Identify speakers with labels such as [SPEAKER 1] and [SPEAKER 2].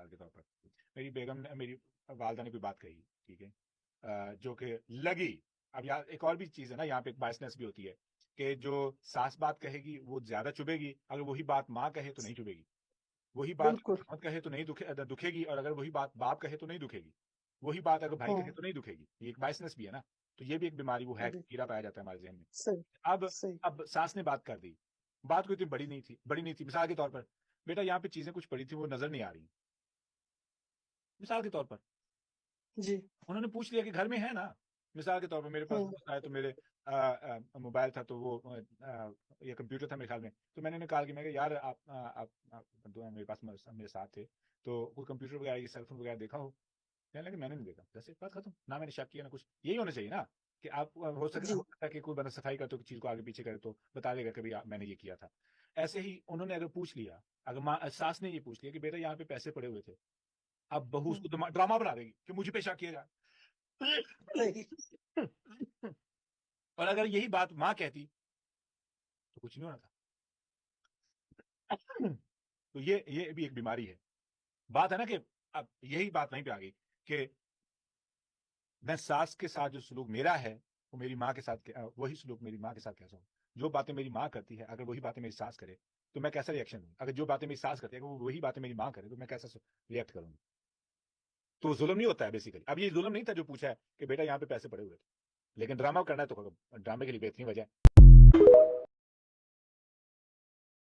[SPEAKER 1] مثال کے طور پر میری بیگم نے، میری والدہ نے کوئی بات کہی، ٹھیک ہے، جو کہ لگی. اب یہاں ایک اور بھی چیز ہے نا، یہاں پہ ایک بائسنس بھی ہوتی ہے کہ جو ساس بات کہے گی وہ زیادہ چبھے گی، اگر وہی بات ماں کہے تو نہیں چبھے گی. وہی بات
[SPEAKER 2] بالکل.
[SPEAKER 1] اگر کہے تو نہیں دکھے گی، اور اگر وہی بات باپ کہے تو نہیں دکھے گی. وہی بات اگر بھائی کہے تو نہیں دکھے گی. یہ ایک بائسنس بھی ہے نا. تو یہ بھی ایک بیماری وہ ہے،
[SPEAKER 2] جی.
[SPEAKER 1] کیڑا پایا جاتا ہے ہمارے ذہن میں.
[SPEAKER 2] صحیح.
[SPEAKER 1] اب
[SPEAKER 2] صحیح.
[SPEAKER 1] اب ساس نے بات کر دی، بات کوئی اتنی بڑی نہیں تھی. مثال کے طور پر بیٹا یہاں پہ چیزیں کچھ پڑی تھی وہ نظر نہیں آ رہی. مثال کے طور پر
[SPEAKER 2] جی.
[SPEAKER 1] انہوں نے پوچھ لیا کہ گھر میں ہے نا. مثال کے طور پر میرے پاس دوست آئے تو میرے موبائل تھا، تو وہ یہ کمپیوٹر تھا میرے خیال میں. تو میں نے انہیں کہا کہ میں کہ یار آپ میرے پاس میرے ساتھ تھے، تو وہ کمپیوٹر وغیرہ یہ سیل فون وغیرہ دیکھا ہو؟ کہنے لگے میں نے نہیں دیکھا. جیسے بات ختم، نہ میں نے شک کیا نہ کچھ. یہی ہونا چاہیے نا کہ آپ ہو
[SPEAKER 2] جی.
[SPEAKER 1] سکتا ہے کہ کوئی بندہ صفائی کرتے چیز کو آگے پیچھے کرے تو بتا دے گا کہ میں نے یہ کیا تھا. ایسے ہی انہوں نے اگر پوچھ لیا، اگر ساس نے یہ پوچھ لیا کہ بیٹا یہاں پہ پیسے پڑے ہوئے تھے، اب بہو اس کو ڈرامہ بنا دے گی کہ مجھے پہ شک کیا جائے. اور اگر یہی بات ماں کہتی تو کچھ نہیں ہونا تھا. تو یہ بھی ایک بیماری ہے. بات ہے نا کہ اب یہی بات وہیں پہ آ گئی کہ میں ساس کے ساتھ جو سلوک میرا ہے وہ میری ماں کے ساتھ وہی سلوک میری ماں کے ساتھ کیسا ہو. جو باتیں میری ماں کرتی ہے اگر وہی باتیں میری ساس کرے تو میں کیسا ریئیکشن دوں. اگر جو باتیں میری ساس کرتی ہے اگر وہی باتیں میری ماں کرے تو میں کیسا ریئیکٹ کروں گی. تو ظلم نہیں ہوتا ہے بیسیکلی. اب یہ ظلم نہیں تھا جو پوچھا ہے کہ بیٹا یہاں پہ پیسے پڑے ہوئے تھے، لیکن ڈرامہ کرنا ہے تو ڈرامے کے لیے بہترین وجہ ہے